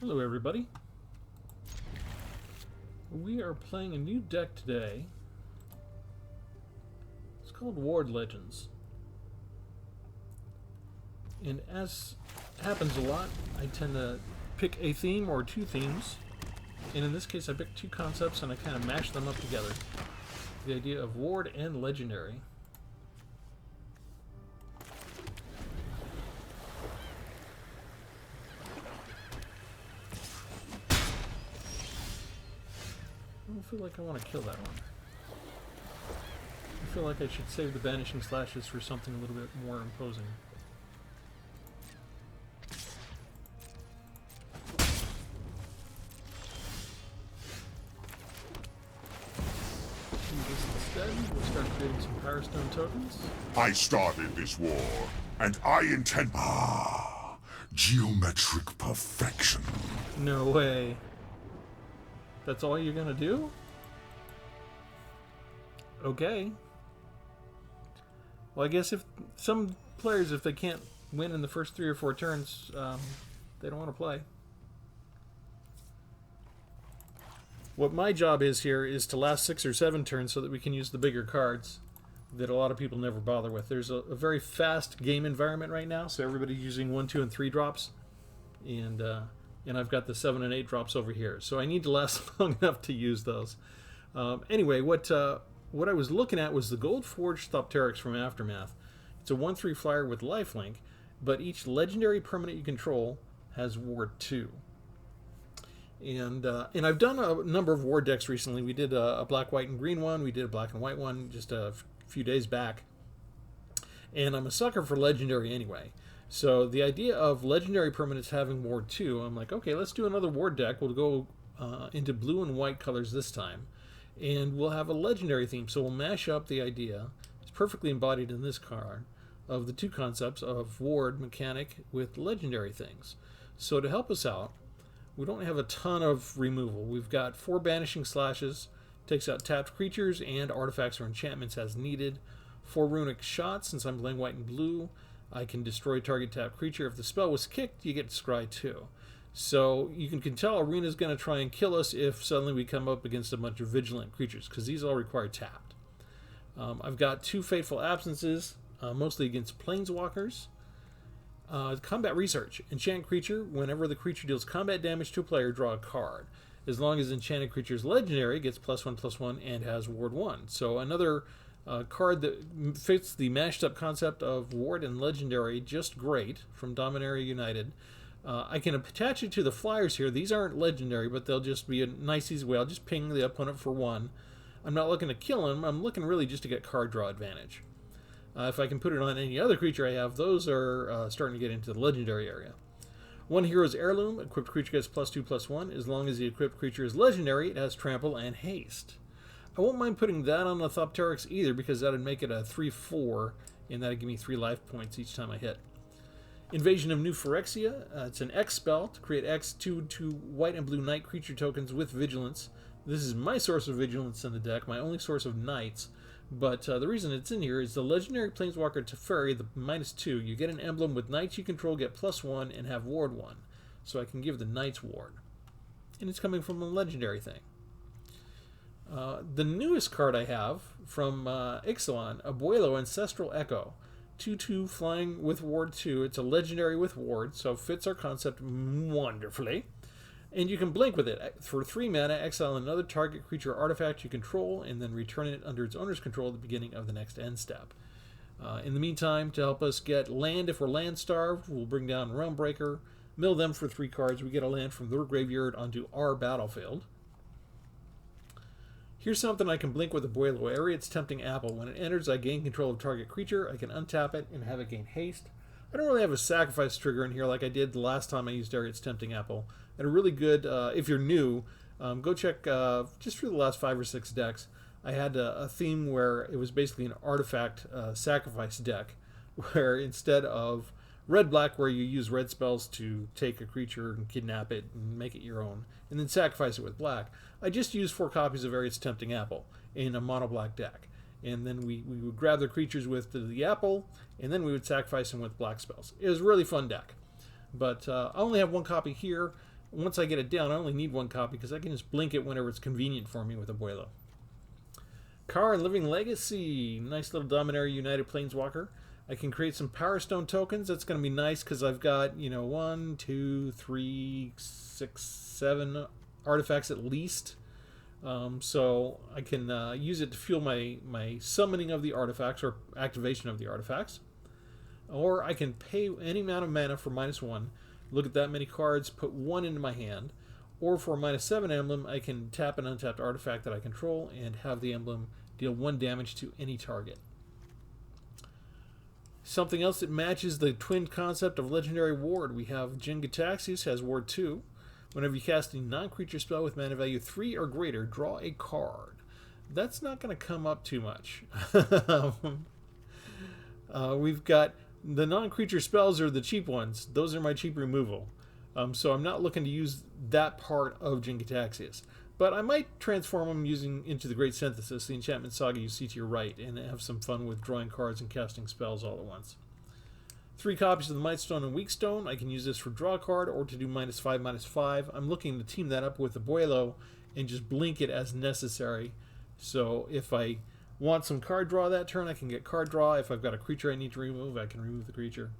Hello everybody. We are playing a new deck today. It's called Ward Legends. And as happens a lot, I tend to pick a theme or two themes. And in this case I picked two concepts and I kind of mashed them up together. The idea of Ward and Legendary. I don't feel like I want to kill that one. I feel like I should save the Banishing Slashes for something a little bit more imposing. Do this instead. We'll start creating some Power Stone tokens. I started this war, and I intend... geometric perfection. No way. That's all you're gonna do? Okay. Well, I guess if some players, if they can't win in the first 3 or 4 turns, they don't want to play. What my job is here is to last 6 or 7 turns so that we can use the bigger cards that a lot of people never bother with. There's a very fast game environment right now, so everybody's using 1, 2, and 3 drops. And I've got the 7 and 8 drops over here. So I need to last long enough to use those. Anyway, what I was looking at was the Gold Forged Thopteryx from Aftermath. It's a 1/3 flyer with lifelink, but each legendary permanent you control has Ward 2. And I've done a number of Ward decks recently. We did a black, white, and green one. We did a black and white one just a few days back. And I'm a sucker for legendary anyway. So the idea of legendary permanents having Ward 2, I'm like, okay, let's do another Ward deck. We'll go into blue and white colors this time. And we'll have a legendary theme. So we'll mash up the idea, it's perfectly embodied in this card, of the two concepts of Ward mechanic with legendary things. So to help us out, we don't have a ton of removal. We've got 4 Banishing Slashes, takes out tapped creatures and artifacts or enchantments as needed. 4 Runic Shots, since I'm playing white and blue. I can destroy target tapped creature. If the spell was kicked, you get to scry 2. So you can tell Arena's going to try and kill us if suddenly we come up against a bunch of vigilant creatures, because these all require tapped. I've got 2 Fateful Absences, mostly against Planeswalkers. Combat Research. Enchant creature. Whenever the creature deals combat damage to a player, draw a card. As long as enchanted creature's legendary, gets +1/+1 and has Ward 1. So another card that fits the mashed up concept of Ward and Legendary just great from Dominaria United. I can attach it to the flyers here. These aren't legendary, but they'll just be a nice easy way. I'll just ping the opponent for 1. I'm not looking to kill him. I'm looking really just to get card draw advantage. If I can put it on any other creature I have, those are starting to get into the legendary area. 1 Hero's Heirloom. Equipped creature gets +2/+1. As long as the equipped creature is legendary, it has Trample and Haste. I won't mind putting that on the Thopteryx either, because that would make it a 3/4, and that would give me 3 life points each time I hit. Invasion of New Phyrexia. It's an X spell to create X 2/2 white and blue knight creature tokens with vigilance. This is my source of vigilance in the deck, my only source of knights. But the reason it's in here is the legendary Planeswalker Teferi, the -2. You get an emblem with knights you control, get +1, and have Ward 1. So I can give the knights Ward. And it's coming from a legendary thing. The newest card I have from Ixalan, Abuelo Ancestral Echo. 2/2 flying with Ward 2. It's a legendary with Ward, so fits our concept wonderfully. And you can blink with it. For 3 mana, exile another target creature or artifact you control, and then return it under its owner's control at the beginning of the next end step. In the meantime, to help us get land if we're land starved, we'll bring down Realmbreaker, mill them for 3 cards. We get a land from their graveyard onto our battlefield. Here's something I can blink with Abuelo. Ariad's Tempting Apple. When it enters, I gain control of target creature. I can untap it and have it gain haste. I don't really have a sacrifice trigger in here like I did the last time I used Ariad's Tempting Apple. And a really good, if you're new, go check just through the last 5 or 6 decks. I had a theme where it was basically an artifact sacrifice deck, where instead of red-black, where you use red spells to take a creature and kidnap it and make it your own, and then sacrifice it with black, I just used 4 copies of Ariad's Tempting Apple in a mono-black deck. And then we would grab the creatures with the apple, and then we would sacrifice them with black spells. It was a really fun deck. But I only have 1 copy here. once I get it down, I only need 1 copy because I can just blink it whenever it's convenient for me with Abuelo. Karn, Living Legacy. Nice little Dominaria United Planeswalker. I can create some Power Stone tokens. That's going to be nice because I've got, 1, 2, 3, 6, 7 artifacts at least. So I can use it to fuel my summoning of the artifacts or activation of the artifacts. Or I can pay any amount of mana for -1, look at that many cards, put 1 into my hand. Or for a -7 emblem, I can tap an untapped artifact that I control and have the emblem deal 1 damage to any target. Something else that matches the twin concept of Legendary Ward. We have Jin Gitaxias has Ward 2. Whenever you cast a non-creature spell with mana value 3 or greater, draw a card. That's not going to come up too much. We've got the non-creature spells are the cheap ones. Those are my cheap removal. So I'm not looking to use that part of Jin Gitaxias. But I might transform them using into the Great Synthesis, the Enchantment Saga you see to your right, and have some fun with drawing cards and casting spells all at once. 3 copies of the Might Stone and Weak Stone. I can use this for draw a card or to do -5/-5. I'm looking to team that up with Abuelo and just blink it as necessary. So if I want some card draw that turn, I can get card draw. If I've got a creature I need to remove, I can remove the creature.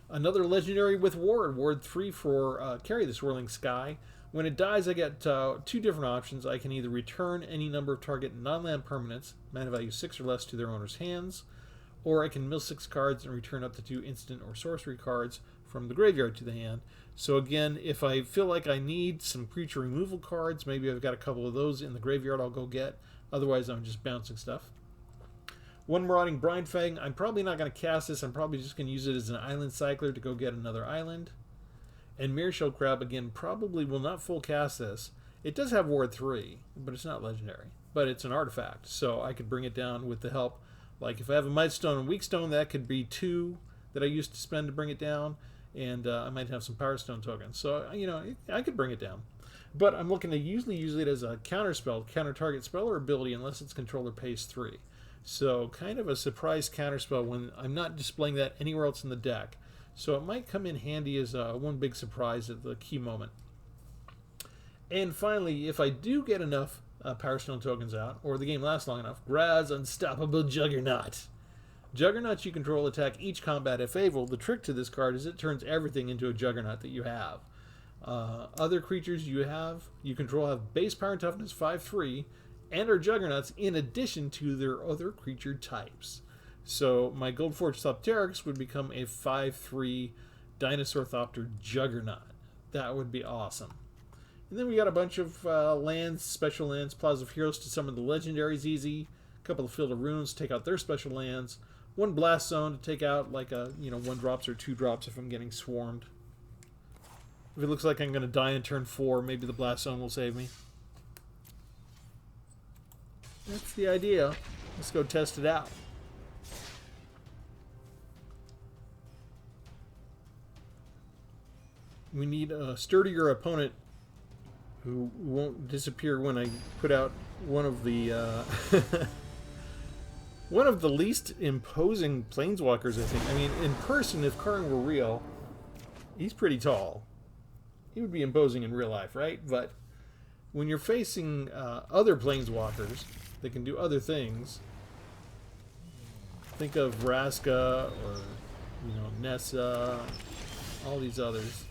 Another legendary with Ward. Ward 3 for Carry the Swirling Sky. When it dies, I get 2 different options. I can either return any number of target non-land permanents, mana value 6 or less, to their owner's hands, or I can mill 6 cards and return up to 2 instant or sorcery cards from the graveyard to the hand. So again, if I feel like I need some creature removal cards, maybe I've got a couple of those in the graveyard I'll go get. Otherwise, I'm just bouncing stuff. 1 Marauding Brindfang. I'm probably not going to cast this. I'm probably just going to use it as an island cycler to go get another island. And Mirrorshell Crab, again, probably will not full cast this. It does have Ward 3, but it's not legendary. But it's an artifact, so I could bring it down with the help. Like if I have a Might Stone and Weak Stone, that could be 2 that I used to spend to bring it down. And I might have some Power Stone tokens. So, I could bring it down. But I'm looking to usually use it as a counter spell, counter target spell or ability, unless its controller pays 3. So kind of a surprise counter spell when I'm not displaying that anywhere else in the deck. So it might come in handy as one big surprise at the key moment. And finally, if I do get enough Power Stone tokens out, or the game lasts long enough, Graz's Unstoppable Juggernaut. Juggernauts you control attack each combat if able. The trick to this card is it turns everything into a Juggernaut that you have. Other creatures you control have base power and toughness 5/3, and are Juggernauts in addition to their other creature types. So my Goldforge Thopterix would become a 5/3 Dinosaur Thopter Juggernaut. That would be awesome. And then we got a bunch of lands, special lands, Plaza of Heroes to summon the legendaries easy. A couple of Field of Runes, take out their special lands. 1 Blast Zone to take out like a 1-drops or 2-drops if I'm getting swarmed. If it looks like I'm going to die in turn 4, maybe the Blast Zone will save me. That's the idea. Let's go test it out. We need a sturdier opponent who won't disappear when I put out one of the one of the least imposing planeswalkers, I think. I mean, in person, if Karn were real, he's pretty tall. He would be imposing in real life, right? But when you're facing other planeswalkers that can do other things, think of Vraska or Nessa, all these others.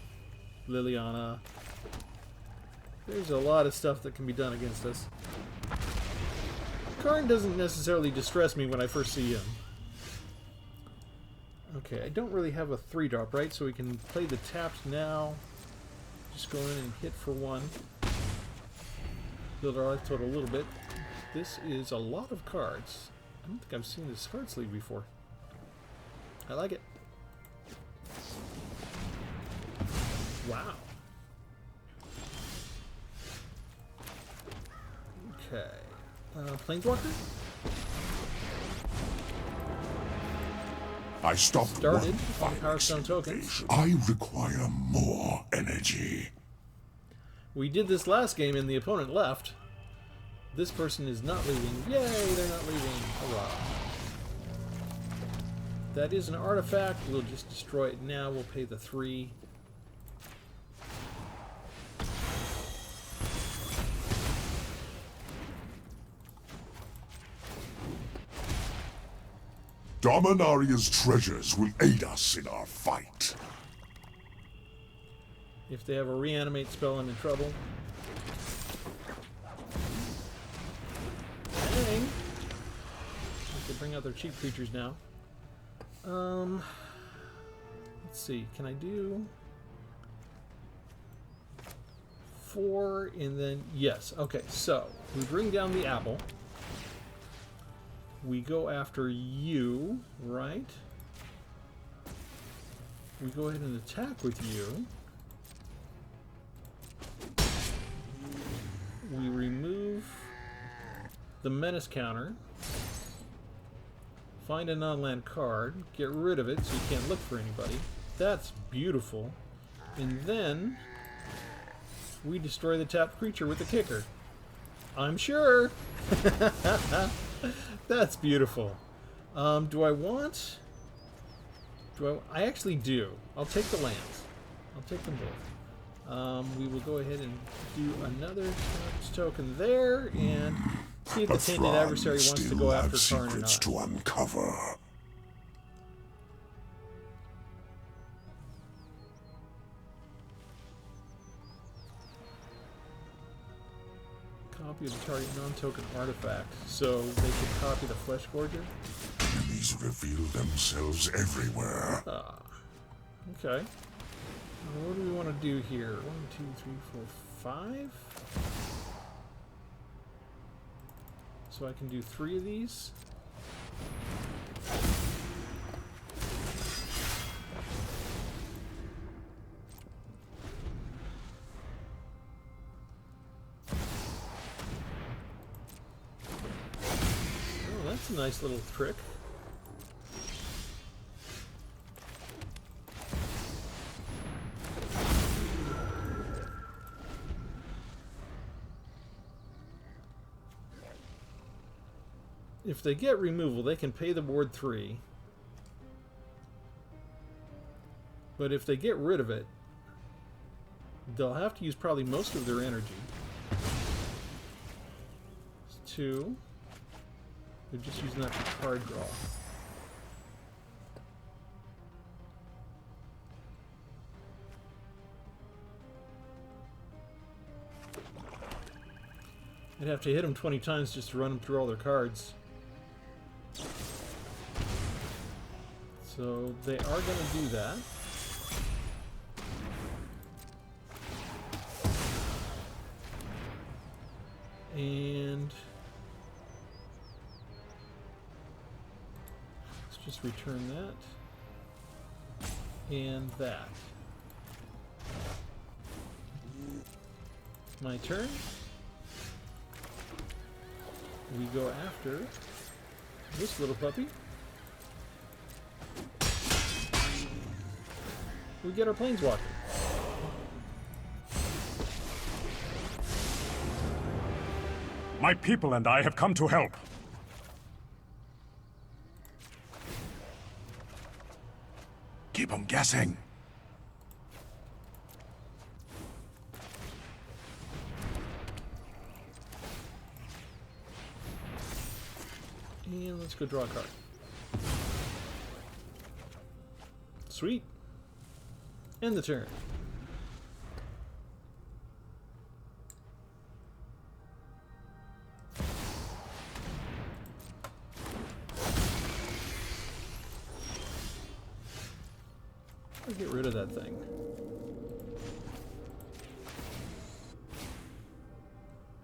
Liliana. There's a lot of stuff that can be done against us. Karn doesn't necessarily distress me when I first see him. Okay, I don't really have a 3-drop, right? So we can play the tapped now. Just go in and hit for 1. Build our life total a little bit. This is a lot of cards. I don't think I've seen this card sleeve before. I like it. Wow. Okay. Planeswalker? I stopped Started one on Power Stone tokens. I require more energy. We did this last game and the opponent left. This person is not leaving. Yay, they're not leaving. Hurrah. That is an artifact. We'll just destroy it now. We'll pay the 3. Dominaria's treasures will aid us in our fight. If they have a reanimate spell, I'm in trouble. Dang. I can bring out their cheap creatures now. Let's see. Can I do 4 and then yes. Okay, so we bring down the apple. We go after you, right? We go ahead and attack with you. We remove the menace counter. Find a non-land card. Get rid of it so you can't look for anybody. That's beautiful. And then we destroy the tapped creature with the kicker. I'm sure. That's beautiful. Do I want... I actually do. I'll take the lands. I'll take them both. We will go ahead and do another token there and see if the Tainted Adversary wants to go after Karn or not. To uncover. Copy of the target non-token artifact. So they can copy the Flesh Gorger? Enemies reveal themselves everywhere. Okay. What do we want to do here? 1, 2, 3, 4, 5? So I can do 3 of these. Oh, that's a nice little trick. If they get removal, they can pay the board 3. But if they get rid of it, they'll have to use probably most of their energy. It's 2. They're just using that for card draw. I'd have to hit them 20 times just to run them through all their cards. So they are going to do that. And let's just return that. And that. My turn. We go after this little puppy. We get our Planeswalker. My people and I have come to help. Keep them guessing. And let's go draw a card. Sweet. End the turn. I'll get rid of that thing.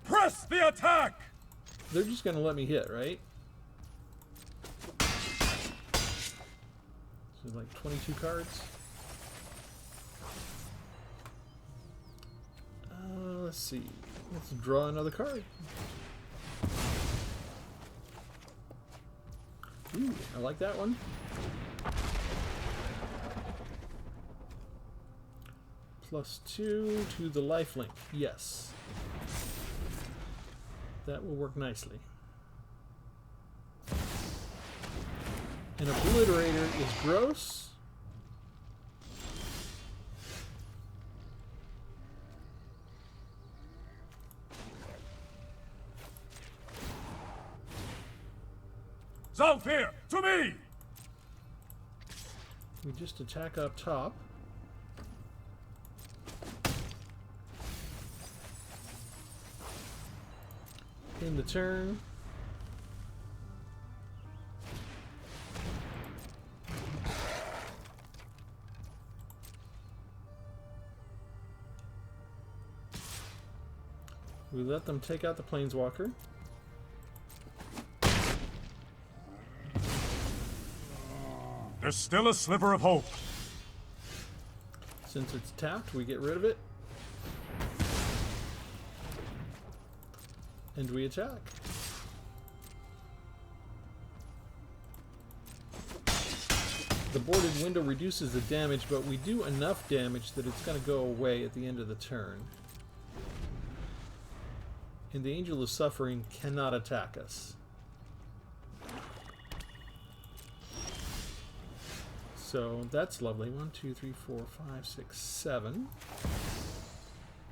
Press the attack! They're just going to let me hit, right? So like 22 cards. Let's see. Let's draw another card. Ooh, I like that one. +2 to the lifelink. Yes. That will work nicely. An Obliterator is gross. Zalfir, to me! We just attack up top. In the turn. We let them take out the Planeswalker. There's still a sliver of hope. Since it's tapped, we get rid of it. And we attack. The boarded window reduces the damage, but we do enough damage that it's going to go away at the end of the turn. And the Angel of Suffering cannot attack us. So that's lovely. 1, 2, 3, 4, 5, 6, 7.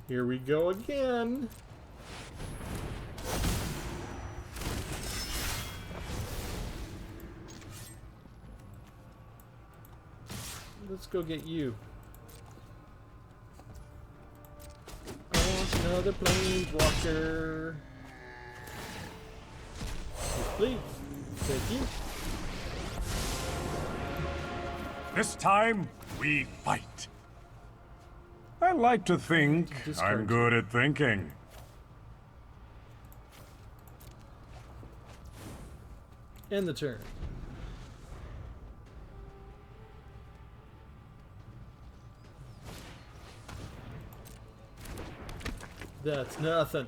Here we go again. Let's go get you. I want another Planeswalker. Please. Thank you. This time, we fight. I like to think I'm good at thinking. End the turn. That's nothing.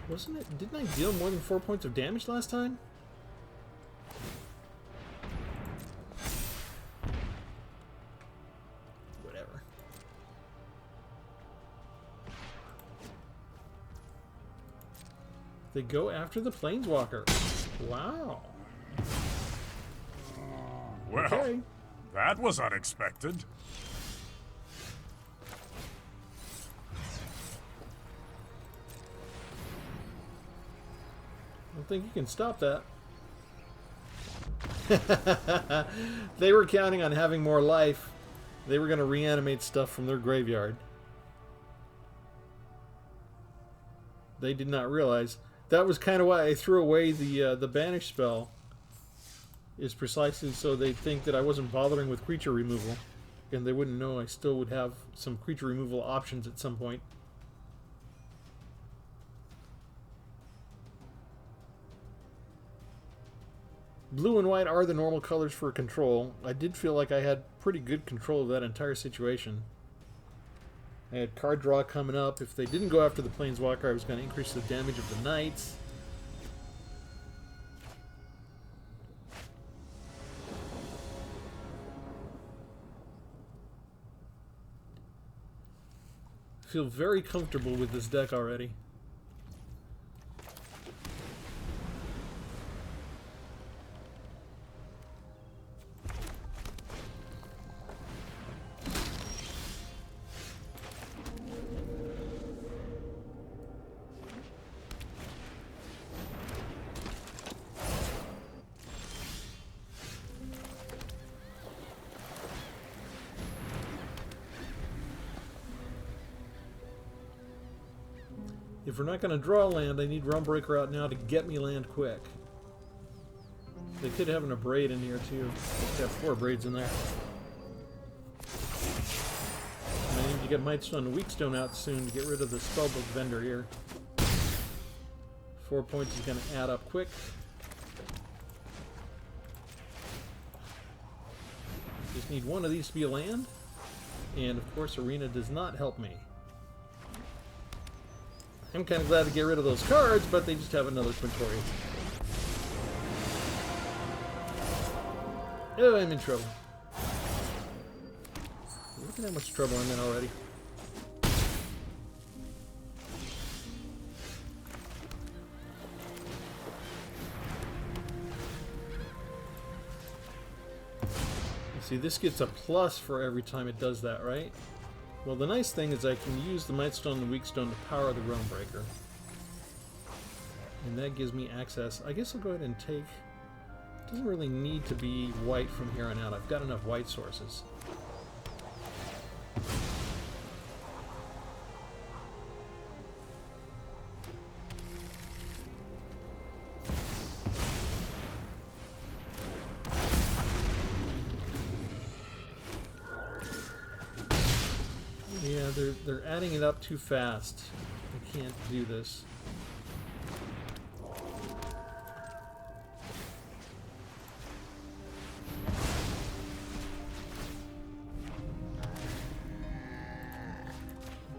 Wasn't it? Didn't I deal more than 4 points of damage last time? Whatever. They go after the Planeswalker. Wow. Well, okay. That was unexpected. I don't think you can stop that. They were counting on having more life. They were going to reanimate stuff from their graveyard. They did not realize. That was kind of why I threw away the banish spell. Is precisely so they'd think that I wasn't bothering with creature removal. And they wouldn't know I still would have some creature removal options at some point. Blue and white are the normal colors for control. I did feel like I had pretty good control of that entire situation. I had card draw coming up. If they didn't go after the Planeswalker, I was going to increase the damage of the Knights. I feel very comfortable with this deck already. If we're not going to draw land, I need Realmbreaker out now to get me land quick. They could have an Abrade in here too. They have 4 Abrades in there. And I need to get Mightstone and Weakstone out soon to get rid of the Spellbook vendor here. 4 points is going to add up quick. Just need one of these to be a land. And of course Arena does not help me. I'm kind of glad to get rid of those cards, but they just have another Quintorius. Oh, I'm in trouble. Look at how much trouble I'm in already. See, this gets a plus for every time it does that, right? Well, the nice thing is I can use the Mightstone and the Weakstone to power the Realmbreaker. And that gives me access. I guess I'll go ahead and take... It doesn't really need to be white from here on out. I've got enough white sources. Yeah, they're adding it up too fast. I can't do this.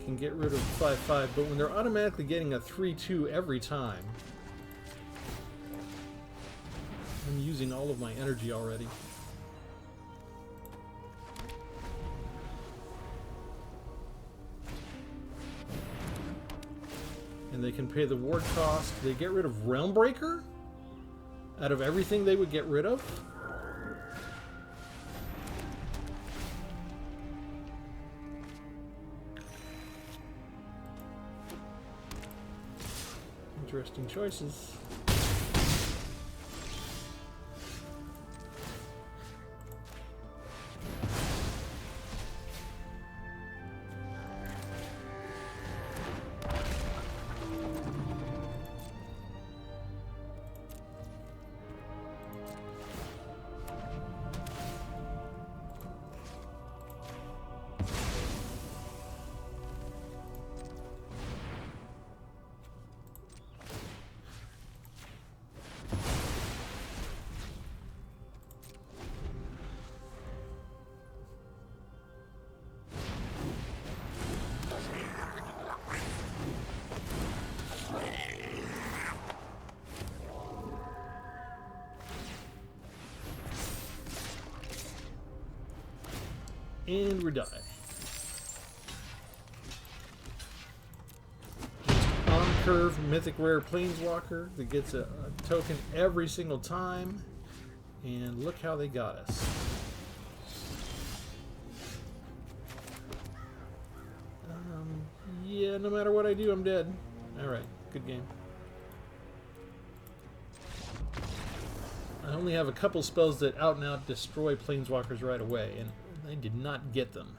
Can get rid of 5/5, but when they're automatically getting a 3/2 every time, I'm using all of my energy already. And they can pay the ward cost. They get rid of Realm Breaker? Out of everything they would get rid of? Interesting choices. And we die. On curve mythic rare planeswalker that gets a token every single time. And look how they got us. Yeah, no matter what I do, I'm dead. Alright, good game. I only have a couple spells that out and out destroy planeswalkers right away, and I did not get them.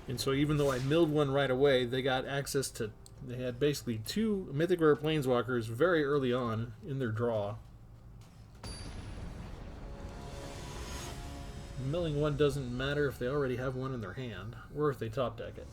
And so even though I milled one right away, they got access to... They had basically 2 Mythic Rare Planeswalkers very early on in their draw. Milling one doesn't matter if they already have one in their hand, or if they top deck it.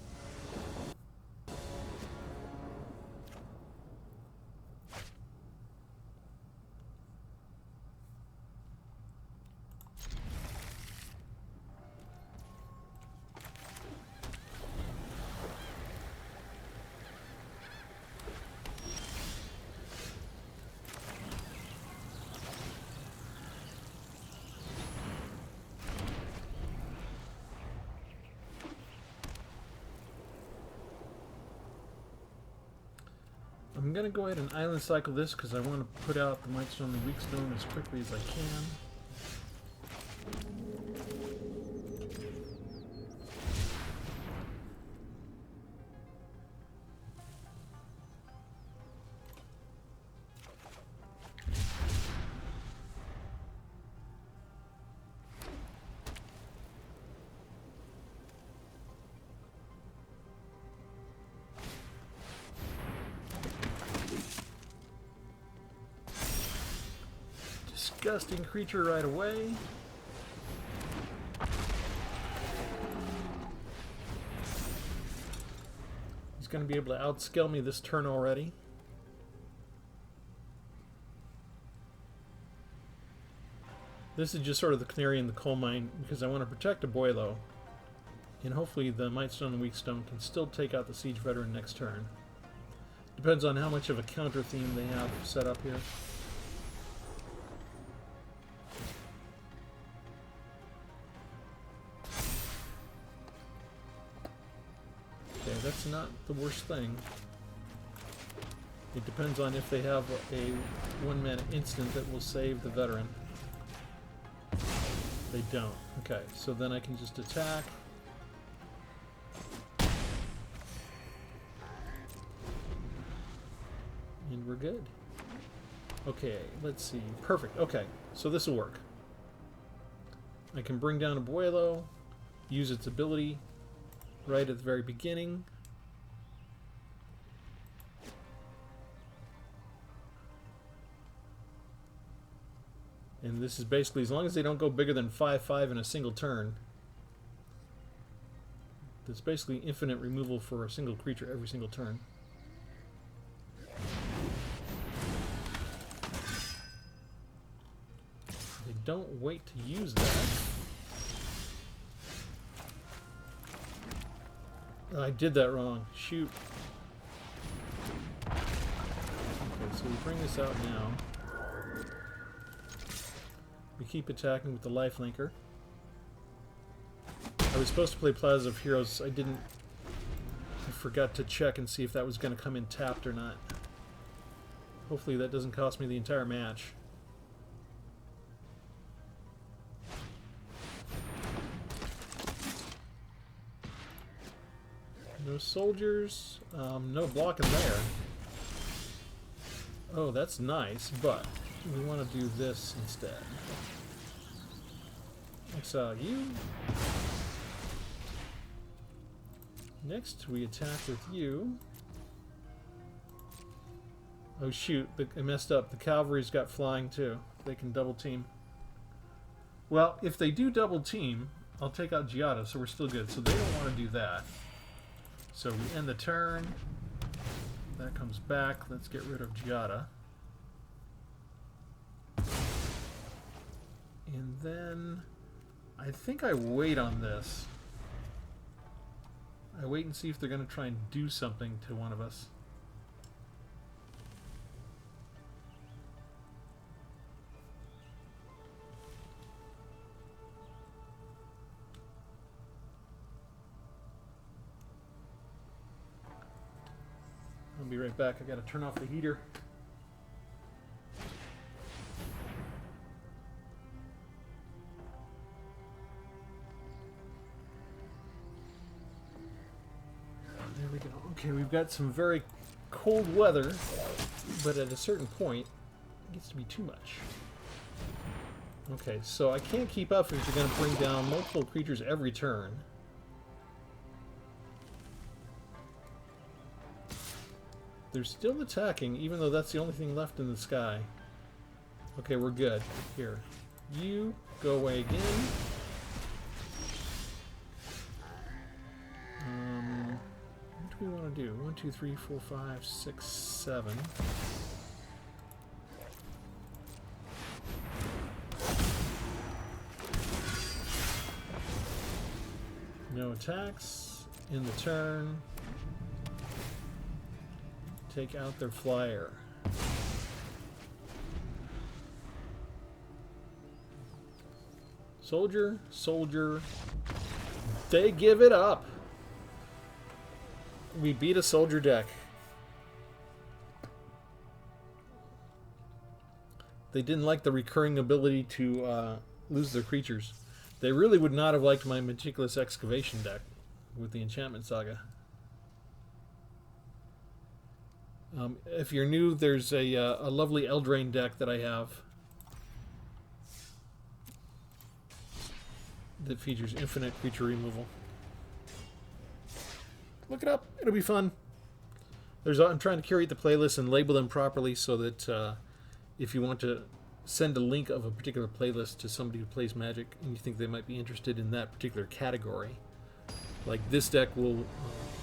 I'm going to go ahead and island cycle this because I want to put out the Mightstone and Weakstone as quickly as I can. Disgusting creature right away. He's going to be able to outscale me this turn already. This is just sort of the canary in the coal mine because I want to protect a Boilo. And hopefully the Mightstone and Weakstone can still take out the Siege Veteran next turn. Depends on how much of a counter theme they have set up here. Okay, that's not the worst thing. It depends on if they have a one-man instant that will save the veteran. They don't. Okay, so then I can just attack. And we're good. Okay, let's see. Perfect. Okay, so this will work. I can bring down Abuelo, use its ability right at the very beginning. And this is basically, as long as they don't go bigger than 5/5 in a single turn, there's basically infinite removal for a single creature every single turn. They don't wait to use that. I did that wrong. Shoot. Okay, so we bring this out now. We keep attacking with the lifelinker. I was supposed to play Plaza of Heroes. I forgot to check and see if that was going to come in tapped or not. Hopefully that doesn't cost me the entire match. No soldiers. No blocking there. Oh, that's nice, but we want to do this instead. Exile you. Next, we attack with you. Oh shoot, I messed up. The cavalry's got flying too. They can double team. Well, if they do double team, I'll take out Giada, so we're still good. So they don't want to do that. So we end the turn. That comes back. Let's get rid of Giada. And then I think I wait on this. I wait and see if they're going to try and do something to one of us. I'll be right back. I got to turn off the heater. There we go. Okay, we've got some very cold weather, but at a certain point, it gets to be too much. Okay, so I can't keep up if you're going to bring down multiple creatures every turn. They're still attacking, even though that's the only thing left in the sky. Okay, we're good. Here. You go away again. What do we want to do? 1, 2, 3, 4, 5, 6, 7. No attacks. In the turn. Take out their flyer. Soldier, soldier. They give it up. We beat a soldier deck. They didn't like the recurring ability to lose their creatures. They really would not have liked my Meticulous Excavation deck with the Enchantment Saga. If you're new, there's a lovely Eldraine deck that I have that features infinite creature removal. Look it up. It'll be fun. I'm trying to curate the playlist and label them properly so that if you want to send a link of a particular playlist to somebody who plays Magic and you think they might be interested in that particular category, like this deck will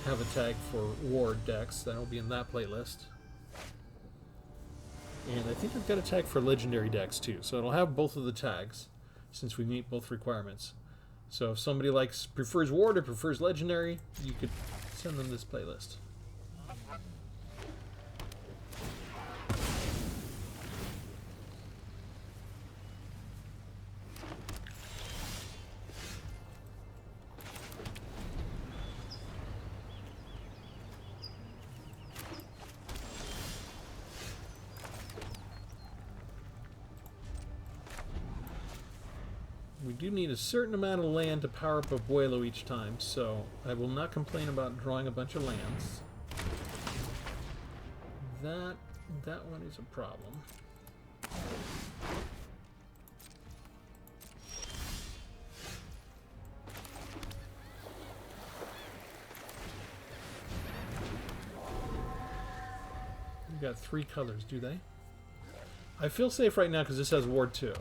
have a tag for War decks. That'll be in that playlist. And I think I've got a tag for Legendary decks too. So it'll have both of the tags since we meet both requirements. So if somebody prefers War or prefers Legendary, you could send them this playlist. we do need a certain amount of land to power up Abuelo each time, so I will not complain about drawing a bunch of lands. That one is a problem. We've got 3 colors, do they? I feel safe right now because this has Ward 2.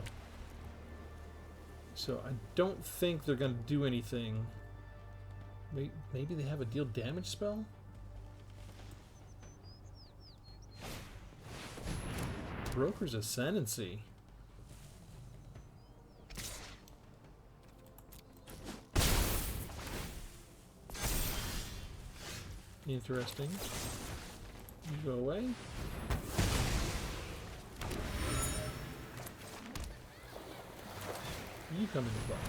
So I don't think they're going to do anything. Maybe they have a deal damage spell? Broker's Ascendancy. Interesting. You go away. You come in the box.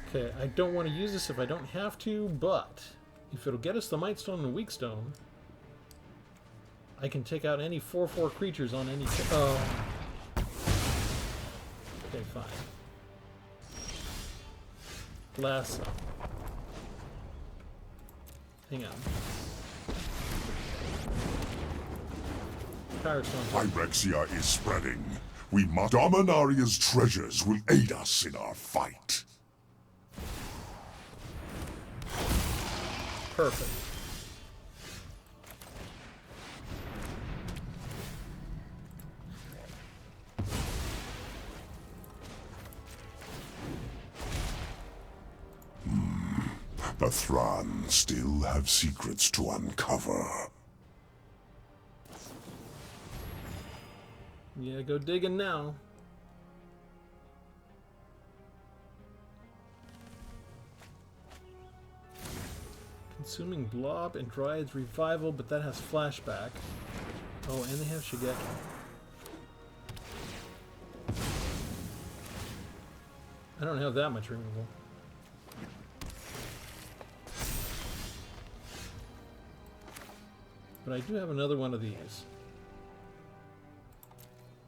Okay, I don't want to use this if I don't have to, but if it'll get us the Might Stone and Weak Stone, I can take out any 4/4 creatures on any... Oh. Okay, fine. Lasso. Hang on. Pyrexia is spreading. We must... Dominaria's treasures will aid us in our fight. Perfect. The Thran still have secrets to uncover. Yeah, go digging now. Consuming Blob and Dryad's Revival, but that has Flashback. Oh, and they have Shigeki. I don't have that much removal. But I do have another one of these.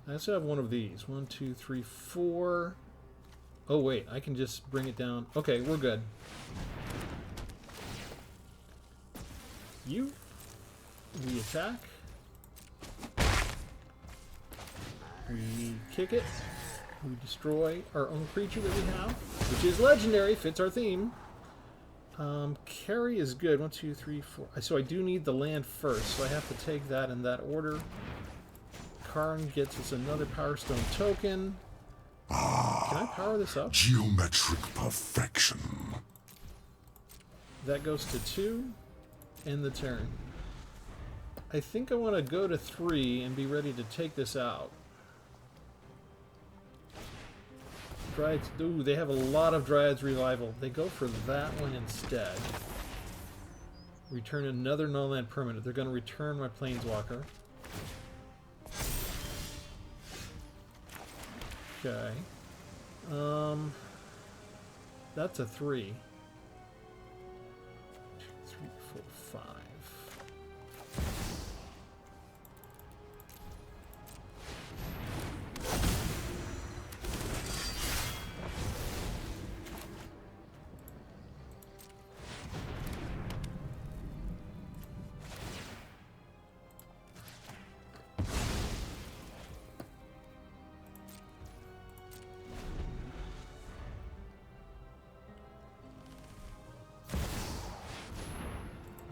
I also have one of these. 1, 2, 3, 4. Oh wait, I can just bring it down. Okay, we're good. We attack. We kick it. We destroy our own creature that we have, which is legendary, fits our theme. Carry is good. 1, 2, 3, 4. So I do need the land first, so I have to take that in that order. Karn gets us another Power Stone token. Can I power this up? Geometric perfection. That goes to 2. End the turn. I think I want to go to 3 and be ready to take this out. Dryads, ooh, they have a lot of Dryad's Revival. They go for that one instead. Return another non-land permanent. They're going to return my Planeswalker. Okay. That's a 3. 2, 3, 4, 5.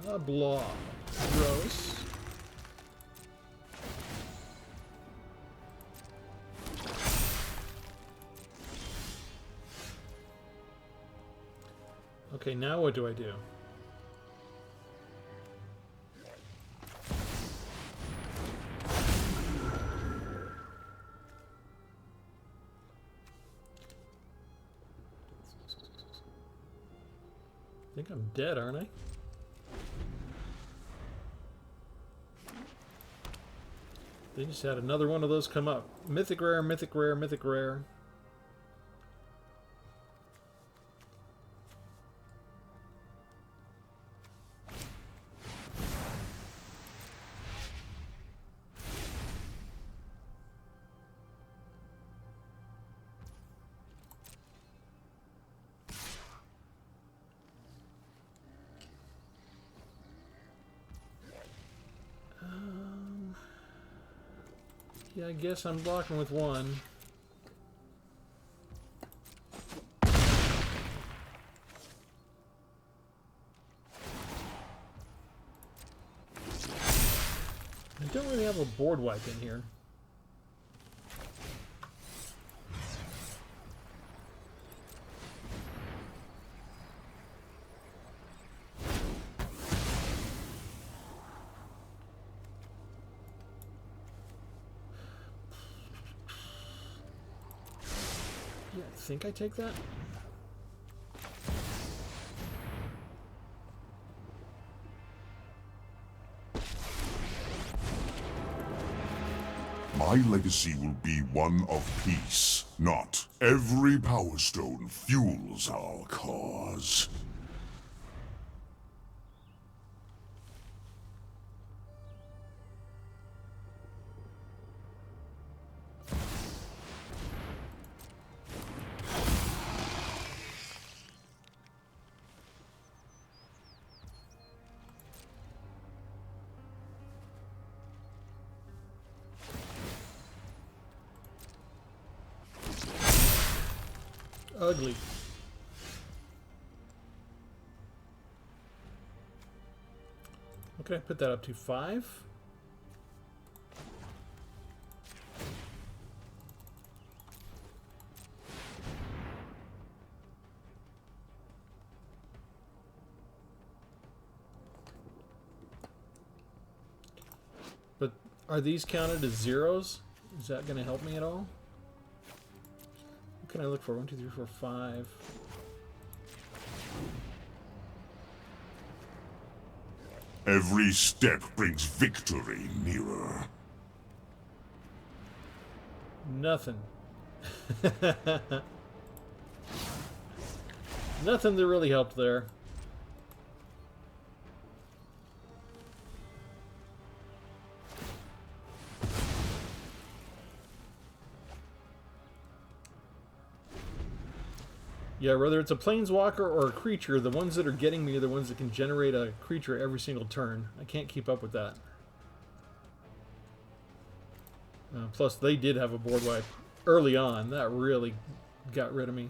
A blob. Gross. Okay, now what do I do? I think I'm dead, aren't I? They just had another one of those come up. Mythic rare, mythic rare, mythic rare. Yeah, I guess I'm blocking with one. I don't really have a board wipe in here. Yeah, I think I take that. My legacy will be one of peace, not every power stone fuels our cause. Ugly. Okay, put that up to 5. But are these counted as zeros? Is that going to help me at all? What can I look for? 1, 2, 3, 4, 5. Every step brings victory nearer. Nothing. Nothing that really helped there. Yeah, whether it's a planeswalker or a creature, the ones that are getting me are the ones that can generate a creature every single turn. I can't keep up with that. Plus, they did have a board wipe early on. That really got rid of me.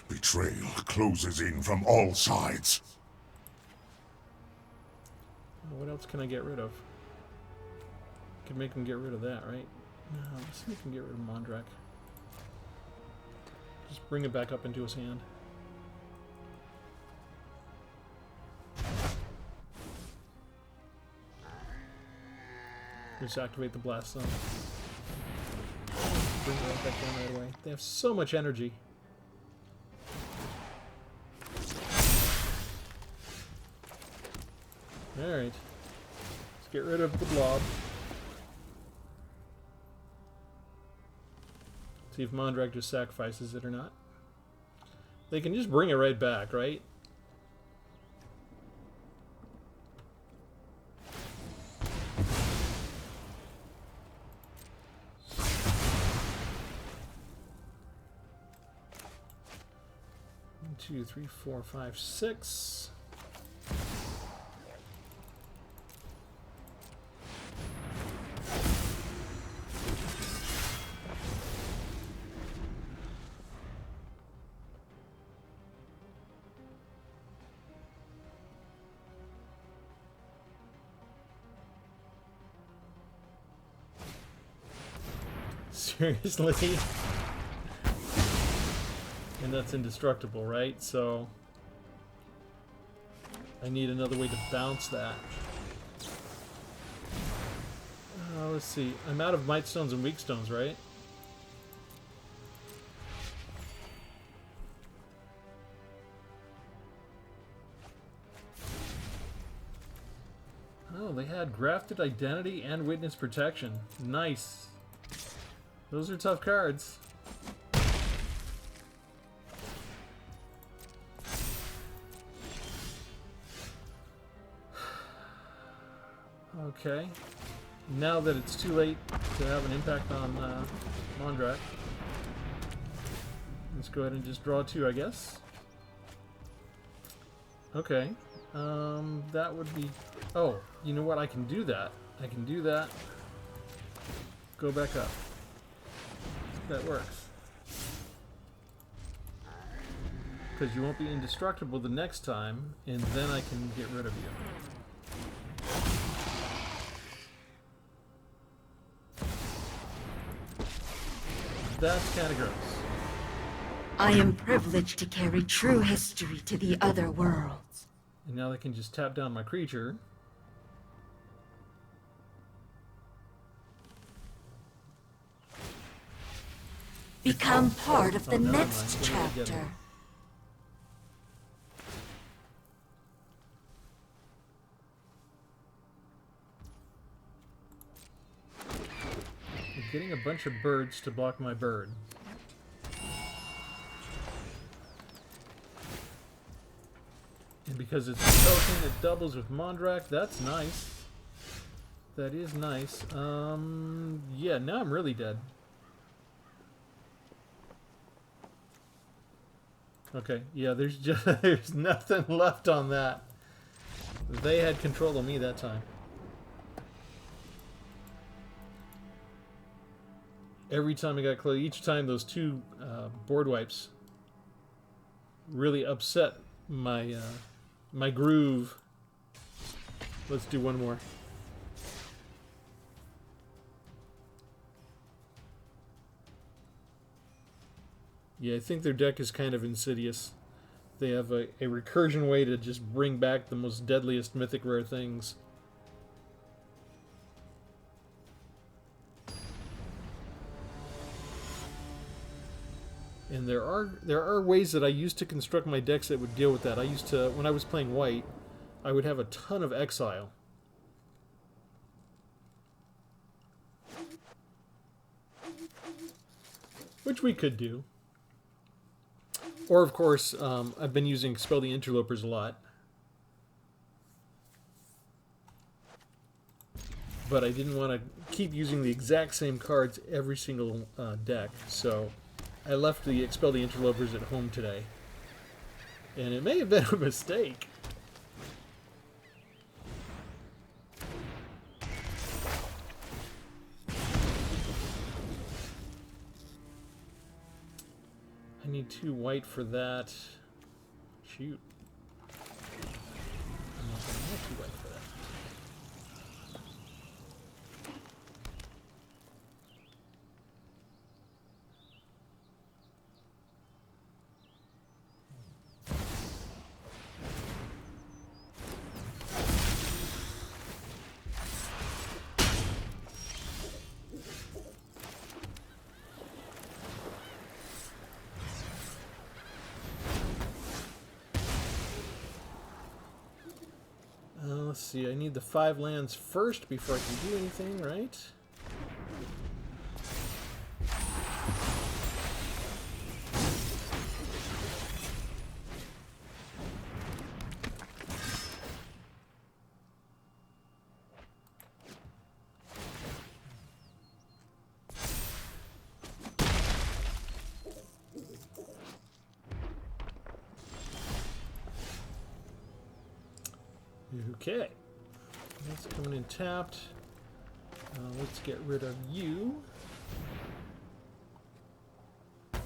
Betrayal closes in from all sides. What else can I get rid of? Can make him get rid of that, right? No, let's see if we can get rid of Mondrak. Just bring it back up into his hand. Just activate the blast zone. Bring it right back down right away. They have so much energy. Alright. Let's get rid of the blob. See if Mondrak just sacrifices it or not. They can just bring it right back, right? One, 2, 3, 4, 5, 6. Seriously? And that's indestructible, right? So I need another way to bounce that. Let's see. I'm out of Might Stones and Weak Stones, right? Oh, they had Grafted Identity and Witness Protection. Nice. Those are tough cards. Okay. Now that it's too late to have an impact on Mondrak, let's go ahead and just draw 2, I guess. Okay. That would be... Oh, you know what? I can do that. I can do that. Go back up. That works. Because you won't be indestructible the next time, and then I can get rid of you. That's kind of gross. I am privileged to carry true history to the other worlds. And now I can just tap down my creature. Become part of the never mind. next What did I get? chapter. I'm getting a bunch of birds to block my bird. And because it's a token, it doubles with Mondrak. That's nice. That is nice. Yeah, now I'm really dead. Okay, yeah, there's just there's nothing left on that. They had control of me that time. Every time I got close, each time those 2 board wipes really upset my my groove. Let's do one more. Yeah, I think their deck is kind of insidious. They have a recursion way to just bring back the most deadliest mythic rare things. And there are ways that I used to construct my decks that would deal with that. I used to, when I was playing white, I would have a ton of exile. Which we could do. Or, of course, I've been using Expel the Interlopers a lot. But I didn't want to keep using the exact same cards every single deck, so I left the Expel the Interlopers at home today. And it may have been a mistake. I need 2 white for that. Shoot. I'm not gonna have 2 white for that. Let's see, I need the 5 lands first before I can do anything, right? Okay, that's coming in tapped. Let's get rid of you. And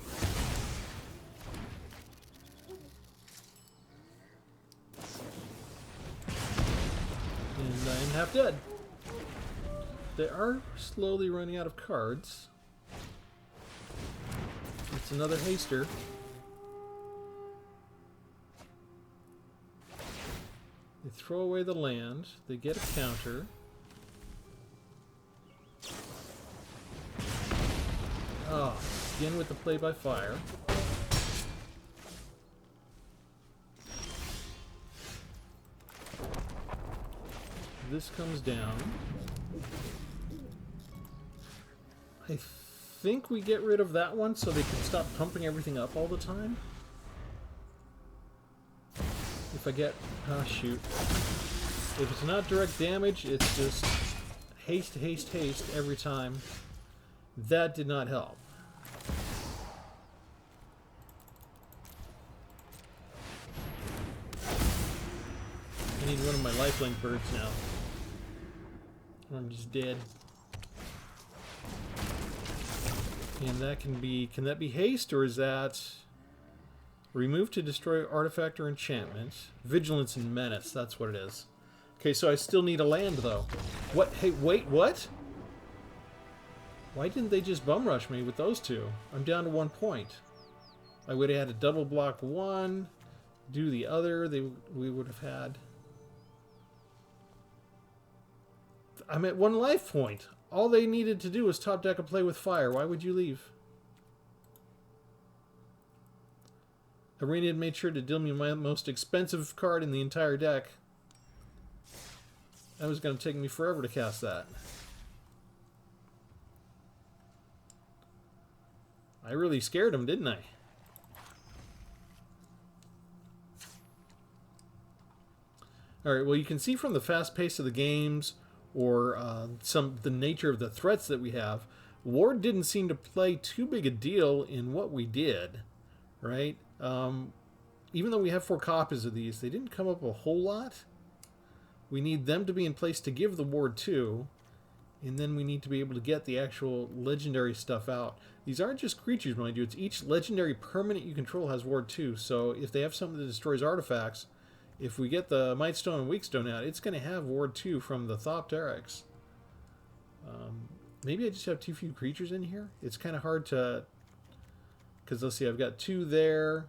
I am half dead. They are slowly running out of cards. It's another haster. They throw away the land, they get a counter. Oh, again with the play by fire. This comes down. I think we get rid of that one so they can stop pumping everything up all the time. If I get... oh, shoot. If it's not direct damage, it's just haste, haste, haste every time. That did not help. I need one of my lifelink birds now. I'm just dead. And that can that be haste, or is that remove to destroy artifact or enchantment? Vigilance and menace, that's what it is. Okay, so I still need a land, though. What? Hey, wait, what? Why didn't they just bum rush me with those two? I'm down to 1 point. I would have had to double block one, do the other, we would have had... I'm at 1 life point. All they needed to do was top deck a play with fire. Why would you leave? Arena had made sure to deal me my most expensive card in the entire deck. That was going to take me forever to cast that. I really scared him, didn't I? Alright, well you can see from the fast pace of the games, or the nature of the threats that we have, Ward didn't seem to play too big a deal in what we did, right? Even though we have 4 copies of these, they didn't come up a whole lot. We need them to be in place to give the Ward to, and then we need to be able to get the actual legendary stuff out. These aren't just creatures, mind you, it's each legendary permanent you control has Ward 2, so if they have something that destroys artifacts, if we get the Mightstone and Weakstone out, it's going to have Ward 2 from the Thopteryx. Maybe I just have too few creatures in here? It's kind of hard to... Because let's see, I've got 2 there.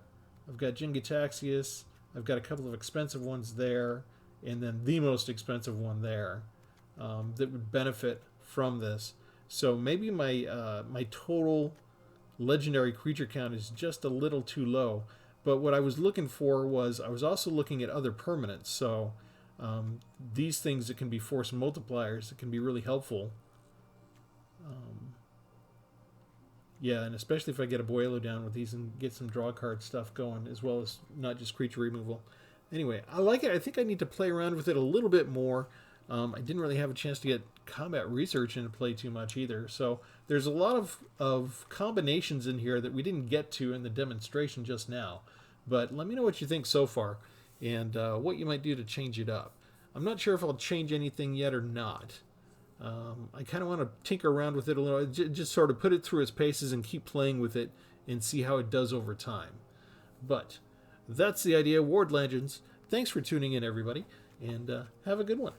I've got Jin-Gitaxias. I've got a couple of expensive ones there. And then the most expensive one there that would benefit from this. So maybe my my total legendary creature count is just a little too low. But what I was looking for was, I was also looking at other permanents. So these things that can be force multipliers that can be really helpful. Yeah, and especially if I get a Boelo down with these and get some draw card stuff going, as well as not just creature removal. Anyway, I like it. I think I need to play around with it a little bit more. I didn't really have a chance to get combat research into play too much either. So there's a lot of combinations in here that we didn't get to in the demonstration just now. But let me know what you think so far, and what you might do to change it up. I'm not sure if I'll change anything yet or not. I kind of want to tinker around with it a little, just sort of put it through its paces and keep playing with it and see how it does over time. But that's the idea. Ward Legends. Thanks for tuning in, everybody, and have a good one.